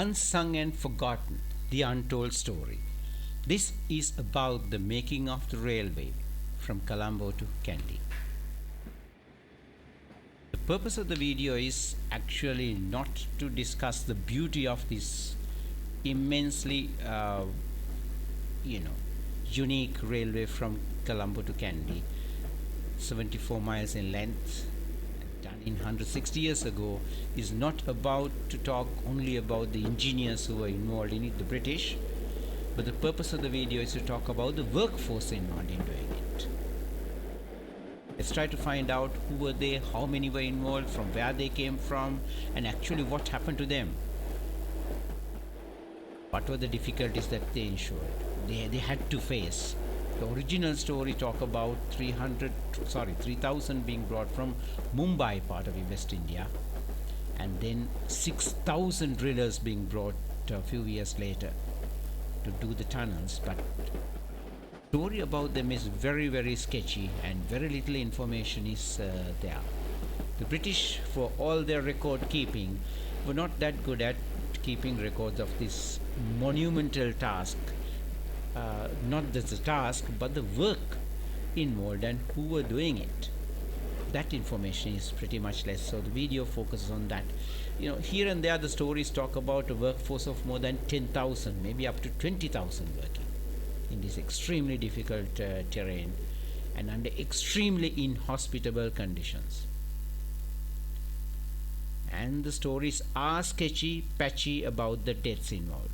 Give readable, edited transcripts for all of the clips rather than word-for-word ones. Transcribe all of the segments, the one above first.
Unsung and Forgotten, the untold story. This is about the making of the railway from Colombo to Kandy. The purpose of the video is actually not to discuss the beauty of this immensely, you know, unique railway from Colombo to Kandy, 74 miles in length, done in 160 years ago, is not about to talk only about the engineers who were involved in it, the British, but the purpose of the video is to talk about the workforce involved in doing it. Let's try to find out who were they, how many were involved, from where they came from, and actually what happened to them. What were the difficulties that they had to face. The original story talk about 3,000 being brought from Mumbai, part of West India, and then 6,000 drillers being brought a few years later to do the tunnels. But story about them is very, very sketchy, and very little information is there. The British, for all their record keeping, were not that good at keeping records of this monumental task. Not just the task, but the work involved and who were doing it. That information is pretty much less, so the video focuses on that. Here and there the stories talk about a workforce of more than 10,000, maybe up to 20,000 working in this extremely difficult terrain and under extremely inhospitable conditions. And the stories are sketchy, patchy about the deaths involved.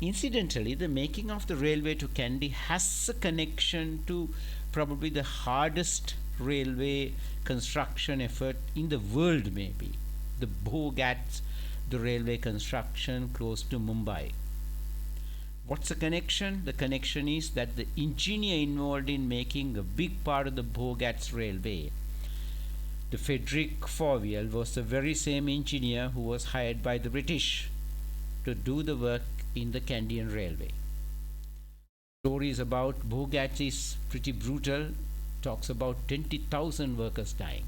Incidentally, the making of the railway to Kandy has a connection to probably the hardest railway construction effort in the world, maybe. The Bhogats, the railway construction close to Mumbai. What's the connection? The connection is that the engineer involved in making a big part of the Bhogats railway, the Frederick Forviel, was the very same engineer who was hired by the British to do the work in the Kandian railway. Stories about Bhogats is pretty brutal. Talks about 20,000 workers dying,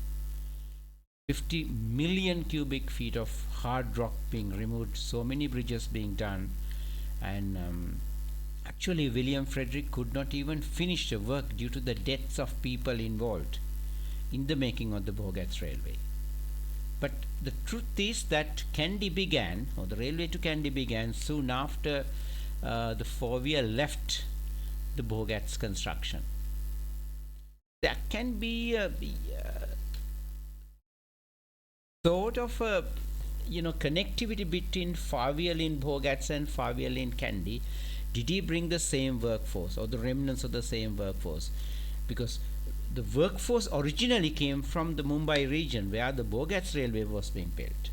50 million cubic feet of hard rock being removed, so many bridges being done, and actually William Frederick could not even finish the work due to the deaths of people involved in the making of the Bhogats railway. But the truth is that Kandy began, or the railway to Kandy began, soon after the Forviel left the Bhogats construction. There can be a sort of a connectivity between Forviel in Bhogats and Forviel in Kandy. Did he bring the same workforce or the remnants of the same workforce? Because the workforce originally came from the Mumbai region where the Bhogats railway was being built.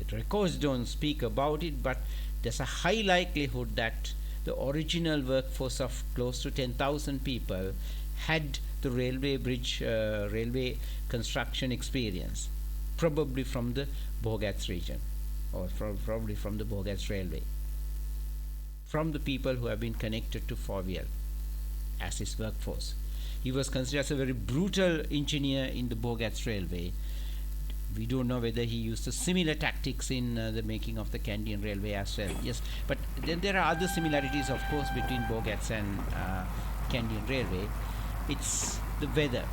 The records don't speak about it, but there's a high likelihood that the original workforce of close to 10,000 people had the railway construction experience, probably from the Bhogats region, or probably from the Bhogats railway, from the people who have been connected to Forviel as his workforce. He was considered as a very brutal engineer in the Bhogats railway. We don't know whether he used the similar tactics in the making of the Kandian railway as well. Yes, but then there are other similarities, of course, between Bhogats and Kandian railway. It's the weather,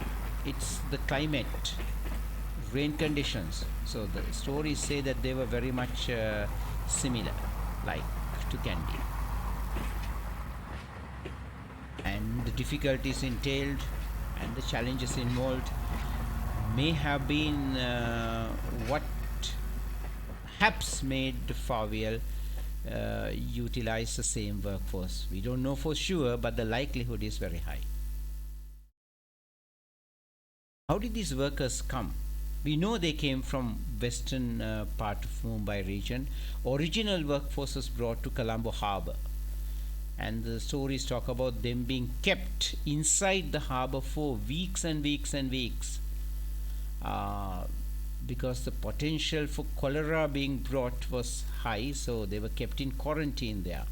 it's the climate, rain conditions. So the stories say that they were very much similar, like to Kandy. And the difficulties entailed and the challenges involved may have been what perhaps made Forviel utilize the same workforce. We don't know for sure, but the likelihood is very high. How did these workers come? We know they came from western part of Mumbai region. Original workforce was brought to Colombo harbour, and the stories talk about them being kept inside the harbour for weeks and weeks and weeks, because the potential for cholera being brought was high, so they were kept in quarantine there.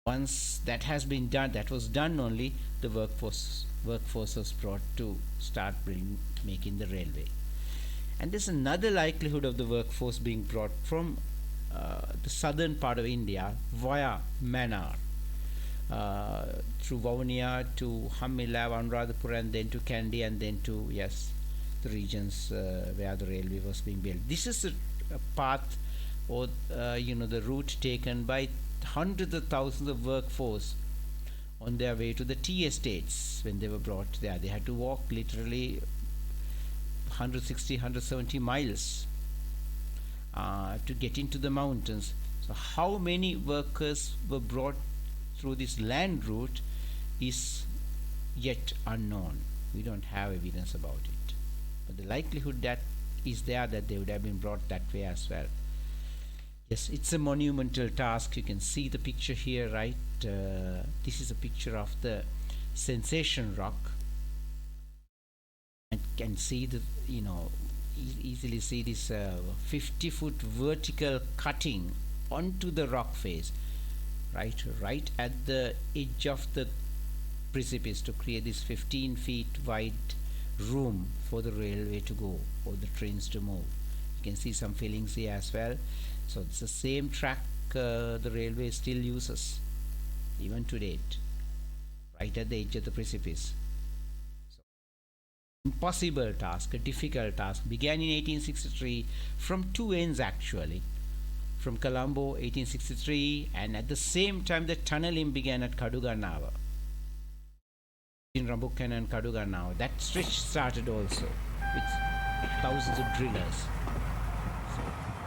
Once that has been done, that was done only, the workforce was brought to start making the railway. And there's another likelihood of the workforce being brought from the southern part of India via Mannar, through Vavuniya to Hamila, Anuradhapura, and then to Kandy, and then to, yes, the regions where the railway was being built. This is a path, or the route taken by hundreds of thousands of workforce on their way to the tea estates when they were brought there. They had to walk literally 160, 170 miles to get into the mountains. So how many workers were brought through this land route is yet unknown. We don't have evidence about it. But the likelihood that is there that they would have been brought that way as well. Yes, it's a monumental task. You can see the picture here, right? This is a picture of the Sensation Rock. And can see the, easily see this 50-foot vertical cutting onto the rock face, right at the edge of the precipice, to create this 15 feet wide room for the railway to go, or the trains to move. You can see some fillings here as well. So it's the same track the railway still uses even to date, right at the edge of the precipice. So, impossible task, a difficult task, began in 1863 from two ends actually. From Colombo, 1863, and at the same time the tunneling began at Kadugannawa, in Rambukkan and Kadugannawa. That stretch started also with thousands of drillers. So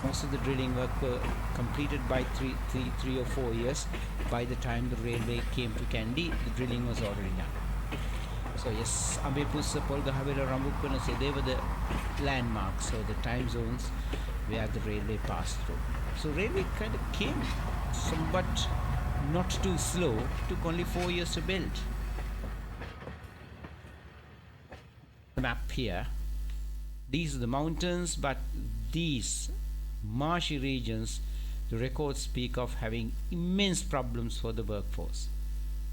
most of the drilling work were completed by three or 4 years. By the time the railway came to Kandy, the drilling was already done. So yes, Ambepussa, Polgahavela, Rambukkan, they were the landmarks, or the time zones where the railway passed through. So railway kind of came somewhat not too slow. Took only 4 years to build. The map here. These are the mountains, but these marshy regions, the records speak of having immense problems for the workforce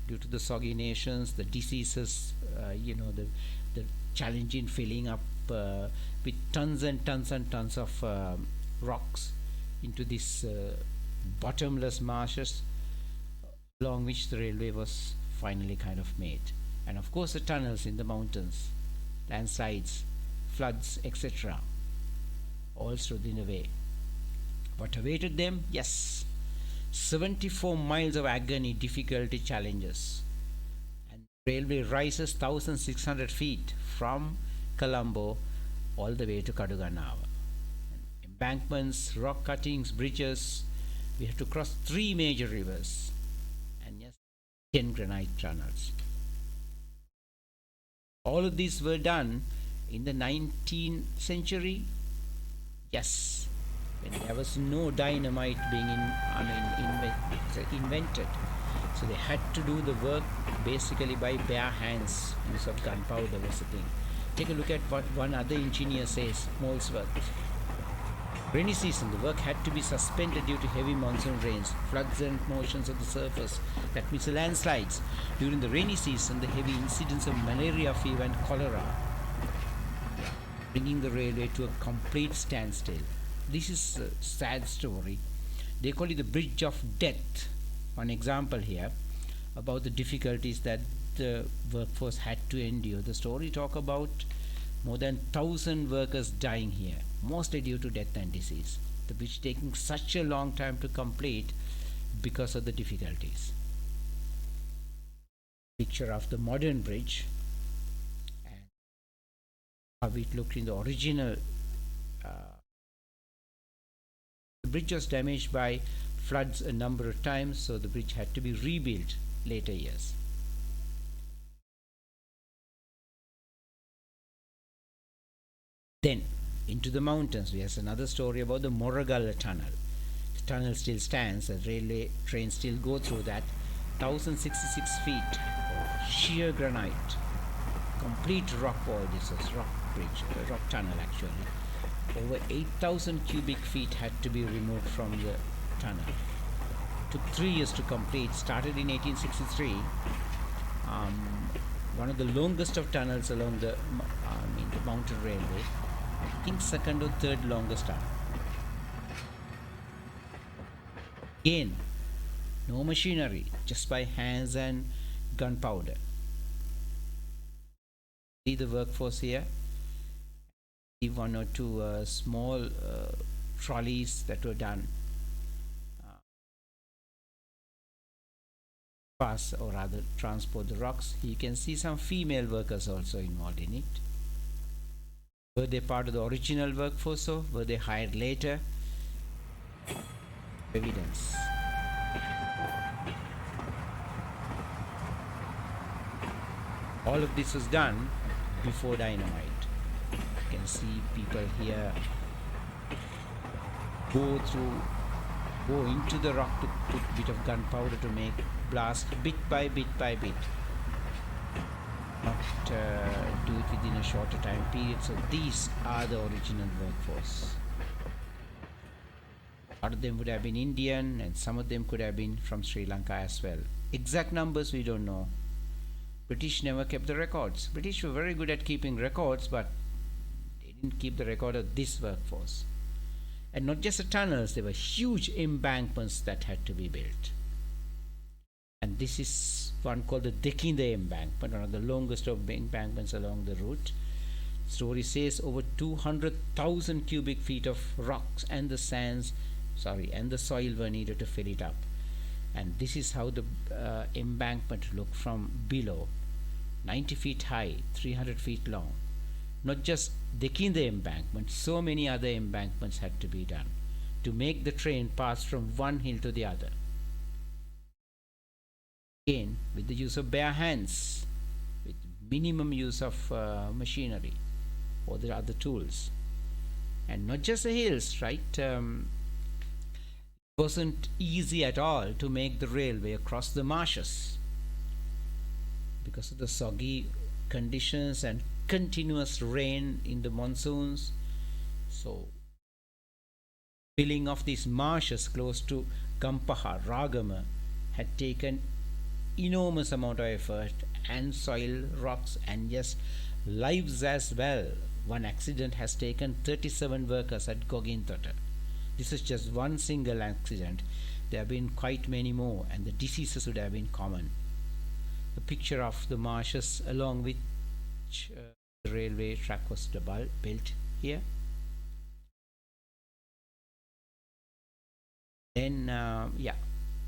due to the soggy nations, the diseases, the challenge in filling up with tons and tons and tons of rocks into these bottomless marshes, along which the railway was finally kind of made. And of course the tunnels in the mountains, landslides, floods, etc. all stood in the way. What awaited them? Yes, 74 miles of agony, difficulty, challenges. And the railway rises 1,600 feet from Colombo all the way to Kadugannawa. Embankments, rock cuttings, bridges. We have to cross 3 major rivers, and yes, 10 granite tunnels. All of these were done in the 19th century. Yes, when there was no dynamite being invented. So they had to do the work basically by bare hands. Use of gunpowder was the thing. Take a look at what one other engineer says, Molesworth. Rainy season, the work had to be suspended due to heavy monsoon rains, floods and motions of the surface. That means the landslides. During the rainy season, the heavy incidence of malaria, fever and cholera, bringing the railway to a complete standstill. This is a sad story. They call it the bridge of death. One example here about the difficulties that the workforce had to endure. The story talk about more than 1,000 workers dying here, mostly due to death and disease. The bridge taking such a long time to complete because of the difficulties. Picture of the modern bridge and how it looked in the original. The bridge was damaged by floods a number of times, so the bridge had to be rebuilt later years. Then into the mountains, we have another story about the Moragala tunnel. The tunnel still stands, the railway trains still go through that. 1,066 feet of sheer granite, complete rock wall. This is rock bridge, rock tunnel actually. Over 8,000 cubic feet had to be removed from the tunnel. Took 3 years to complete. Started in 1863. One of the longest of tunnels along the mountain railway. I think second or third longest tunnel. Again, no machinery, just by hands and gunpowder. See the workforce here. See one or two small trolleys that were done. Pass or rather transport the rocks. You can see some female workers also involved in it. Were they part of the original workforce or were they hired later? Evidence. All of this was done before dynamite. You can see people here go into the rock to put a bit of gunpowder to make blast bit by bit by bit. Not do it within a shorter time period. So these are the original workforce. A lot of them would have been Indian and some of them could have been from Sri Lanka as well. Exact numbers we don't know. British never kept the records. British were very good at keeping records, but they didn't keep the record of this workforce. And not just the tunnels, there were huge embankments that had to be built. And this is one called the Dekinde embankment, one of the longest of embankments along the route. Story says over 200,000 cubic feet of rocks and the soil were needed to fill it up. And this is how the embankment looked from below. 90 feet high, 300 feet long. Not just Dekinde embankment, so many other embankments had to be done to make the train pass from one hill to the other. Again, with the use of bare hands, with minimum use of machinery or the other tools. And not just the hills, right? It wasn't easy at all to make the railway across the marshes because of the soggy conditions and continuous rain in the monsoons. So filling of these marshes close to Gampaha, Ragama had taken enormous amount of effort and soil, rocks and yes, lives as well. One accident has taken 37 workers at Gogintota. This is just one single accident. There have been quite many more and the diseases would have been common. The picture of the marshes along which the railway track was built here. Then,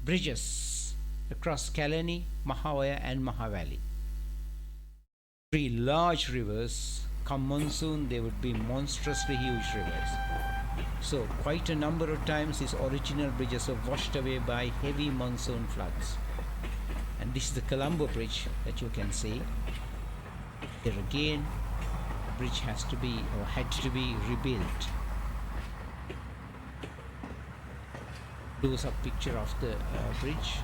bridges across Kalani, Mahawaya and Mahavalley. Three large rivers. Come monsoon, they would be monstrously huge rivers. So quite a number of times these original bridges were washed away by heavy monsoon floods. And this is the Colombo Bridge that you can see. Here again, the bridge had to be rebuilt. Close up picture of the bridge.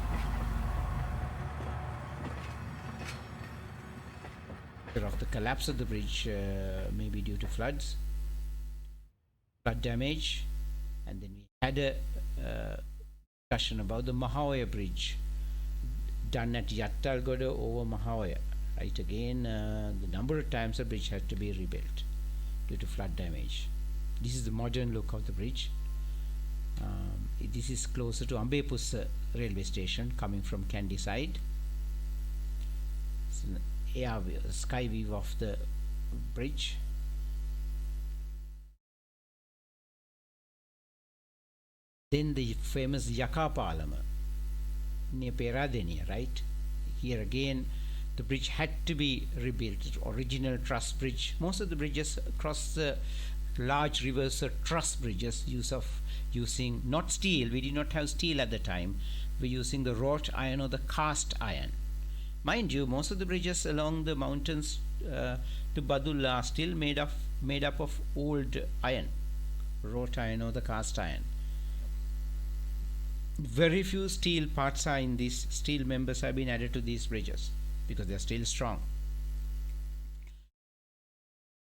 Of the collapse of the bridge, maybe due to floods, flood damage, and then we had a discussion about the Mahawaya bridge done at Yattalgoda over Mahawaya. Right, again, the number of times the bridge had to be rebuilt due to flood damage. This is the modern look of the bridge. This is closer to Ambepussa railway station coming from Kandy side. It's an air view, sky view of the bridge. Then the famous Yakapalama near Peradeniya, right? Here again, the bridge had to be rebuilt. Original truss bridge. Most of the bridges across the large rivers are truss bridges, using not steel. We did not have steel at the time. We're using the wrought iron or the cast iron. Mind you, most of the bridges along the mountains to Badul are still made up of old iron, wrought iron or the cast iron. Very few steel parts are in these. Steel members have been added to these bridges because they are still strong.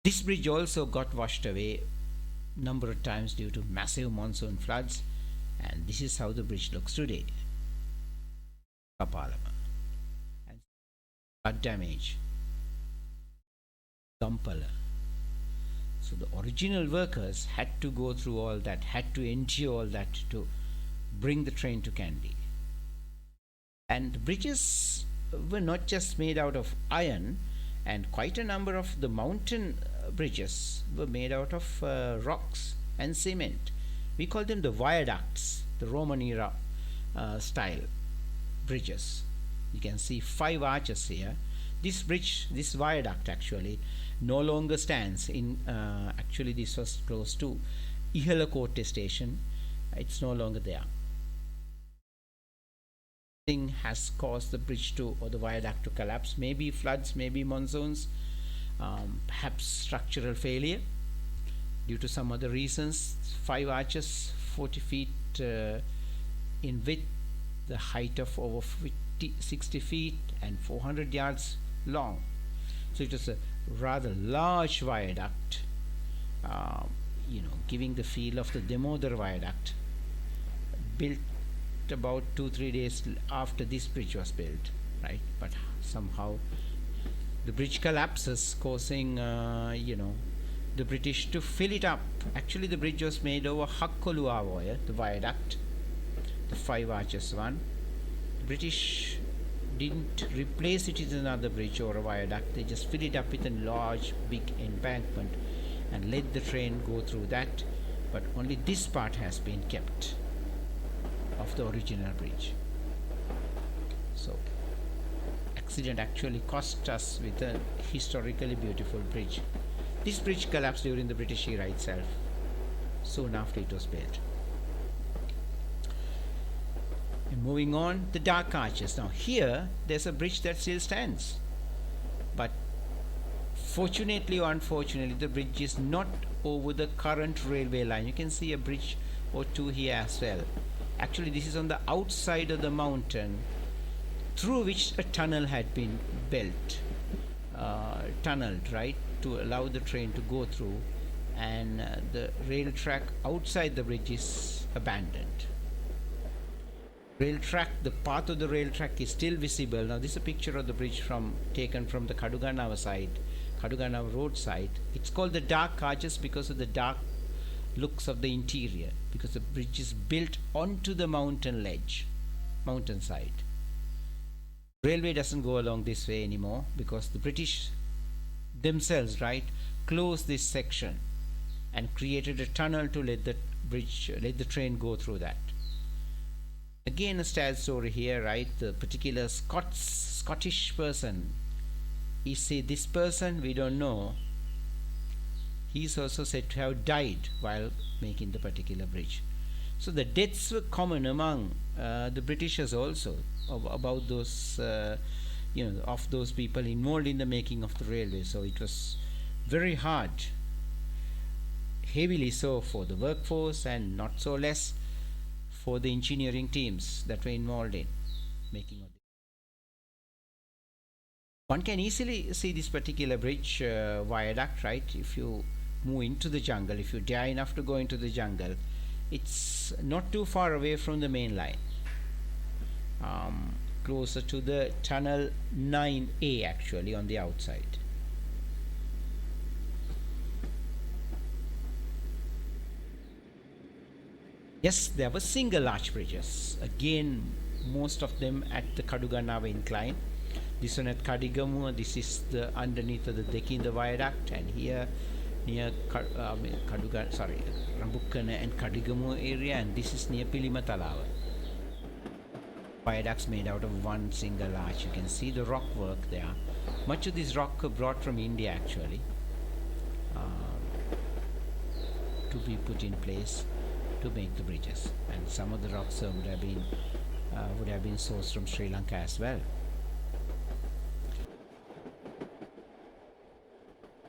This bridge also got washed away number of times due to massive monsoon floods, and this is how the bridge looks today. Kapalama. And flood damage. Gampala. So the original workers had to go through all that, had to endure all that to bring the train to Kandy. And the bridges were not just made out of iron, and quite a number of the mountain bridges were made out of rocks and cement. We call them the viaducts, the Roman era style bridges. You can see 5 arches here. This bridge, this viaduct actually, no longer stands in, actually this was close to Ihalakotte station. It's no longer there. Thing has caused the bridge to, or the viaduct to collapse. Maybe floods, maybe monsoons, perhaps structural failure due to some other reasons. 5 arches, 40 feet in width, the height of over 60 feet, and 400 yards long. So it was a rather large viaduct, giving the feel of the Damodar viaduct, built about 2-3 days after this bridge was built, right? But somehow the bridge collapses, causing the British to fill it up. Actually, the bridge was made over Hakkolua, the viaduct, the 5 arches one. The British didn't replace it with another bridge or a viaduct. They just fill it up with a large, big embankment and let the train go through that. But only this part has been kept of the original bridge. So accident actually cost us with a historically beautiful bridge. This bridge collapsed during the British era itself, soon after it was built. And moving on, the dark arches. Now here there's a bridge that still stands, but fortunately or unfortunately the bridge is not over the current railway line. You can see a bridge or two here as well. Actually, this is on the outside of the mountain through which a tunnel had been built, tunneled, right, to allow the train to go through, and the rail track outside the bridge is abandoned. Rail track, the path of the rail track is still visible. Now this is a picture of the bridge taken from the Kaduganava side, Kaduganava road side. It's called the dark arches because of the dark looks of the interior, because the bridge is built onto the mountain ledge, mountainside. Railway doesn't go along this way anymore because the British themselves, right, closed this section and created a tunnel to let the train go through that. Again, a sad story here, right? The particular Scottish person, he said this person, we don't know. He's also said to have died while making the particular bridge. So the deaths were common among the Britishers also, about those, of those people involved in the making of the railway. So it was very hard, heavily so for the workforce, and not so less for the engineering teams that were involved in making of it. One can easily see this particular bridge viaduct, right? If you move into the jungle, if you dare enough to go into the jungle, it's not too far away from the main line, closer to the tunnel 9A actually on the outside. Yes, there were single arch bridges, again most of them at the Kaduganava incline. This one at Kadigamu, this is the underneath of the Dekinda viaduct, and here near Rambukkana and Kadigamu area, and this is near Pilimatalawa. Viaducts made out of one single arch. You can see the rock work there. Much of this rock brought from India actually, to be put in place to make the bridges, and some of the rocks would have been sourced from Sri Lanka as well.